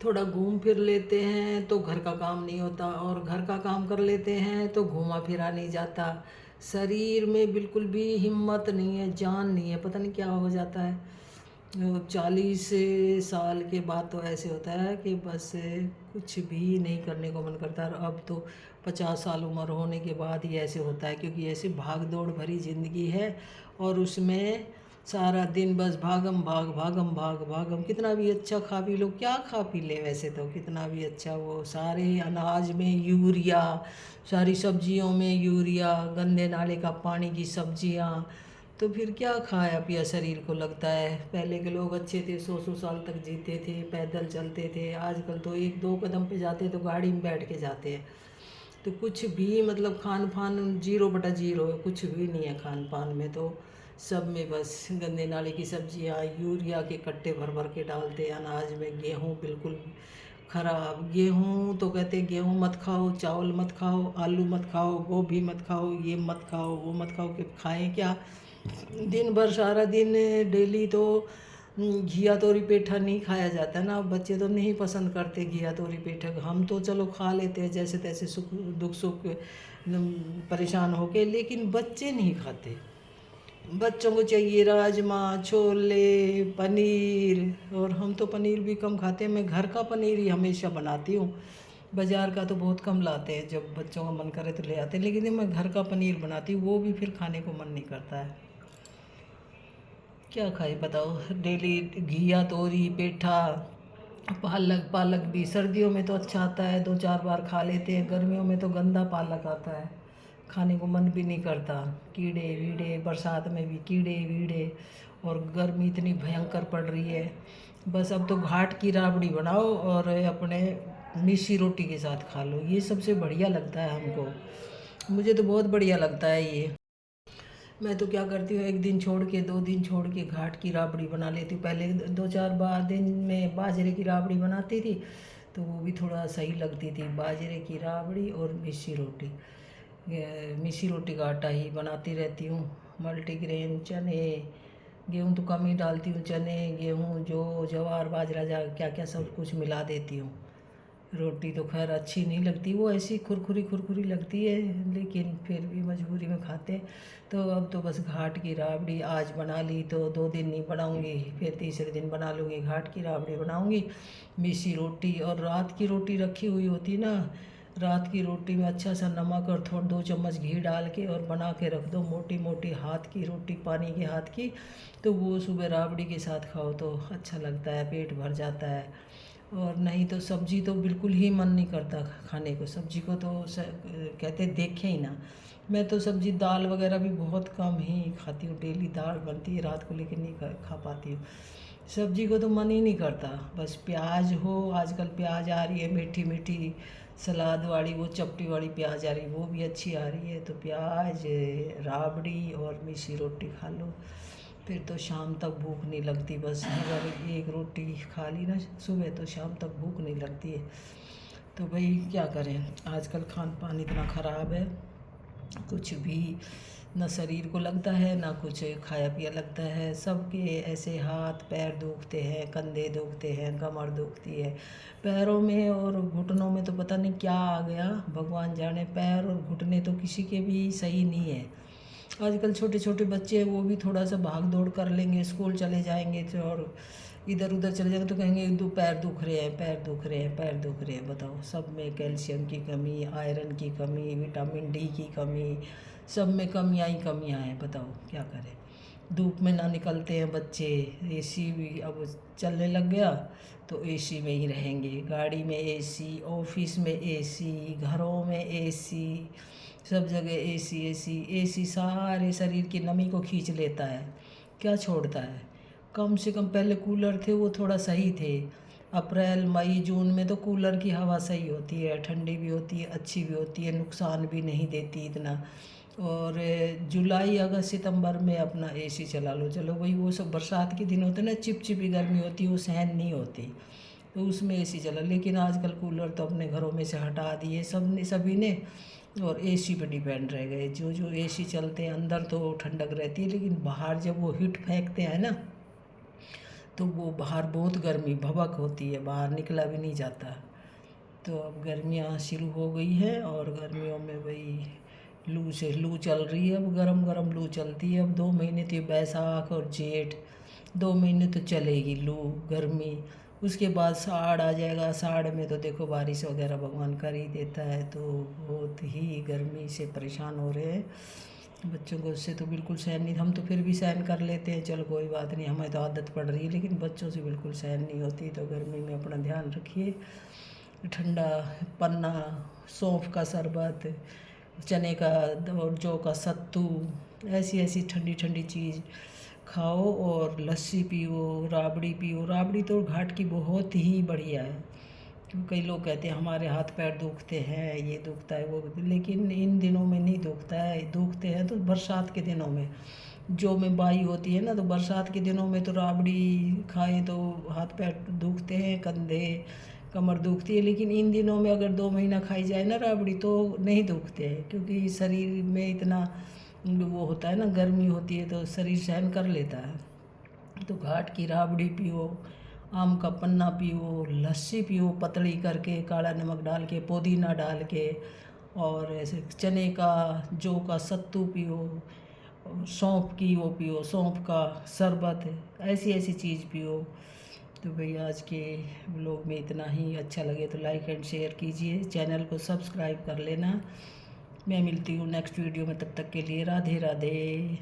थोड़ा घूम फिर लेते हैं तो घर का काम नहीं होता, और घर का काम कर लेते हैं तो घूमा फिरा नहीं जाता। शरीर में बिल्कुल भी हिम्मत नहीं है, जान नहीं है, पता नहीं क्या हो जाता है। 40 साल के बाद तो ऐसे होता है कि बस कुछ भी नहीं करने को मन करता। और अब तो 50 साल उम्र होने के बाद ही ऐसे होता है, क्योंकि ऐसे भाग दौड़ भरी ज़िंदगी है, और उसमें सारा दिन बस भागम भाग भागम भाग भागम। कितना भी अच्छा खा पी लो, क्या खा पी ले वैसे तो, कितना भी अच्छा, वो सारे अनाज में यूरिया, सारी सब्जियों में यूरिया, गंदे नाले का पानी की सब्जियां, तो फिर क्या खाया पिया शरीर को लगता है। पहले के लोग अच्छे थे, 100-100 साल तक जीते थे, पैदल चलते थे। आजकल तो 1-2 कदम पे जाते तो गाड़ी में बैठ के जाते हैं। तो कुछ भी मतलब खान पान 0/0 है, कुछ भी नहीं है खान पान में तो। सब में बस गंदे नाले की सब्जियां, यूरिया के कट्टे भर भर के डालते हैं अनाज में। गेहूँ बिल्कुल खराब, गेहूँ तो कहते हैं गेहूँ मत खाओ, चावल मत खाओ, आलू मत खाओ, गोभी मत खाओ, ये मत खाओ, वो मत खाओ, कि खाएं क्या। दिन भर सारा दिन डेली तो घिया तोरी पेठा नहीं खाया जाता ना। बच्चे तो नहीं पसंद करते घिया तोरी पेठा, हम तो चलो खा लेते हैं जैसे तैसे, सुख दुख सुख परेशान होके, लेकिन बच्चे नहीं खाते। बच्चों को चाहिए राजमा, छोले, पनीर, और हम तो पनीर भी कम खाते हैं। मैं घर का पनीर ही हमेशा बनाती हूँ, बाज़ार का तो बहुत कम लाते हैं। जब बच्चों का मन करे तो ले आते हैं, लेकिन मैं घर का पनीर बनाती हूँ, वो भी फिर खाने को मन नहीं करता है। क्या खाए बताओ, डेली घिया तोरी पेठा, पालक। पालक भी सर्दियों में तो अच्छा आता है, 2-4 बार खा लेते हैं। गर्मियों में तो गंदा पालक आता है, खाने को मन भी नहीं करता। कीड़े वीड़े, बरसात में भी कीड़े वीड़े, और गर्मी इतनी भयंकर पड़ रही है। बस अब तो घाट की राबड़ी बनाओ और अपने मिसी रोटी के साथ खा लो, ये सबसे बढ़िया लगता है हमको। मुझे तो बहुत बढ़िया लगता है ये। मैं तो क्या करती हूँ, 1 दिन छोड़ के, 2 दिन छोड़ के घाट की राबड़ी बना लेती हूँ। पहले 2-4 दिन में बाजरे की राबड़ी बनाती थी, तो वो भी थोड़ा सही लगती थी। बाजरे की राबड़ी और मिस्सी रोटी, मिस्सी रोटी का आटा ही बनाती रहती हूँ। मल्टीग्रेन चने, गेहूँ तो कम ही डालती हूँ, चने गेहूँ जो ज्वार बाजरा क्या क्या सब कुछ मिला देती हूँ। रोटी तो खैर अच्छी नहीं लगती, वो ऐसी खुरखुरी खुरखुरी लगती है, लेकिन फिर भी मजबूरी में खाते हैं। तो अब तो बस घाट की राबड़ी आज बना ली तो 2 दिन नहीं बनाऊंगी, फिर तीसरे दिन बना लूँगी, घाट की राबड़ी बनाऊंगी। मिसी रोटी, और रात की रोटी रखी हुई होती ना, रात की रोटी में अच्छा सा नमक और थोड़ा 2 चम्मच घी डाल के और बना के रख दो, मोटी मोटी हाथ की रोटी, पानी के हाथ की, तो वो सुबह राबड़ी के साथ खाओ तो अच्छा लगता है, पेट भर जाता है। और नहीं तो सब्जी तो बिल्कुल ही मन नहीं करता खाने को, सब्जी को तो कहते देखें ही ना। मैं तो सब्जी दाल वगैरह भी बहुत कम ही खाती हूँ, डेली दाल बनती है रात को, लेकिन नहीं खा पाती हूँ। सब्जी को तो मन ही नहीं करता। बस प्याज हो, आजकल प्याज आ रही है मीठी मीठी, सलाद वाली, वो चपटी वाली प्याज आ रही है, वो भी अच्छी आ रही है, तो प्याज, राबड़ी और मिसी रोटी खा लो, फिर तो शाम तक भूख नहीं लगती। बस अगर एक रोटी खा ली ना सुबह, तो शाम तक भूख नहीं लगती है। तो भाई क्या करें, आजकल खान पान इतना ख़राब है, कुछ भी ना शरीर को लगता है, ना कुछ खाया पिया लगता है। सबके ऐसे हाथ पैर दुखते हैं, कंधे दुखते हैं, कमर दुखती है, पैरों में और घुटनों में तो पता नहीं क्या आ गया, भगवान जाने। पैर और घुटने तो किसी के भी सही नहीं है। आजकल छोटे छोटे बच्चे हैं, वो भी थोड़ा सा भाग दौड़ कर लेंगे, स्कूल चले जाएंगे तो, और इधर उधर चले जाएंगे तो कहेंगे दो पैर दुख रहे हैं, पैर दुख रहे हैं, पैर दुख रहे हैं। बताओ, सब में कैल्शियम की कमी, आयरन की कमी, विटामिन डी की कमी, सब में कमियाँ ही कमियाँ हैं। बताओ क्या करें। धूप में ना निकलते हैं बच्चे, एसी भी अब चलने लग गया तो एसी में ही रहेंगे, गाड़ी में एसी, ऑफिस में एसी, घरों में एसी, सब जगह एसी एसी एसी, सारे शरीर की नमी को खींच लेता है, क्या छोड़ता है। कम से कम पहले कूलर थे, वो थोड़ा सही थे। अप्रैल मई जून में तो कूलर की हवा सही होती है, ठंडी भी होती है, अच्छी भी होती है, नुकसान भी नहीं देती इतना। और जुलाई अगस्त सितंबर में अपना एसी चला लो, चलो भाई वो सब बरसात के दिन होते हैं ना, चिपचिपी गर्मी होती है, वो सहन नहीं होती, तो उसमें एसी चला। लेकिन आजकल कूलर तो अपने घरों में से हटा दिए सब ने, सभी ने, और एसी पे डिपेंड रह गए। जो जो एसी चलते हैं अंदर तो ठंडक रहती है, लेकिन बाहर जब वो हीट फेंकते हैं ना, तो वो बाहर बहुत गर्मी भभक होती है, बाहर निकला भी नहीं जाता। तो अब गर्मियाँ शुरू हो गई है और गर्मियों में भाई लू चल रही है। अब गरम गरम लू चलती है। अब 2 महीने तो ये बैसाख और जेठ 2 महीने तो चलेगी लू गर्मी। उसके बाद साड़ आ जाएगा। साड़ में तो देखो बारिश वगैरह भगवान कर ही देता है। तो बहुत ही गर्मी से परेशान हो रहे हैं। बच्चों को उससे तो बिल्कुल सहन नहीं, हम तो फिर भी सहन कर लेते हैं, चलो कोई बात नहीं, हमें तो आदत पड़ रही है, लेकिन बच्चों से बिल्कुल सहन नहीं होती। तो गर्मी में अपना ध्यान रखिए। ठंडा पन्ना, सौंफ का शरबत, चने का और जौ का सत्तू, ऐसी ऐसी ठंडी ठंडी चीज़ खाओ और लस्सी पियो, राबड़ी पियो। राबड़ी तो घाट की बहुत ही बढ़िया है। कई लोग कहते हैं हमारे हाथ पैर दुखते हैं, ये दुखता है वो, लेकिन इन दिनों में नहीं दुखता है। दुखते हैं तो बरसात के दिनों में, जो में बाई होती है ना, तो बरसात के दिनों में तो राबड़ी खाएं तो हाथ पैर दुखते हैं, कंधे कमर दुखती है। लेकिन इन दिनों में अगर 2 महीना खाई जाए ना राबड़ी तो नहीं दुखते हैं, क्योंकि शरीर में इतना वो होता है ना, गर्मी होती है तो शरीर सहन कर लेता है। तो घाट की राबड़ी पियो, आम का पन्ना पियो, लस्सी पियो पतली करके, काला नमक डाल के, पुदीना डाल के, और ऐसे चने का जौ का सत्तू पियो, सौंफ की वो पियो, सौंफ का शरबत, ऐसी ऐसी चीज़ पियो। तो भाई आज के व्लॉग में इतना ही। अच्छा लगे तो लाइक एंड शेयर कीजिए, चैनल को सब्सक्राइब कर लेना। मैं मिलती हूँ नेक्स्ट वीडियो में, तब तक के लिए राधे राधे।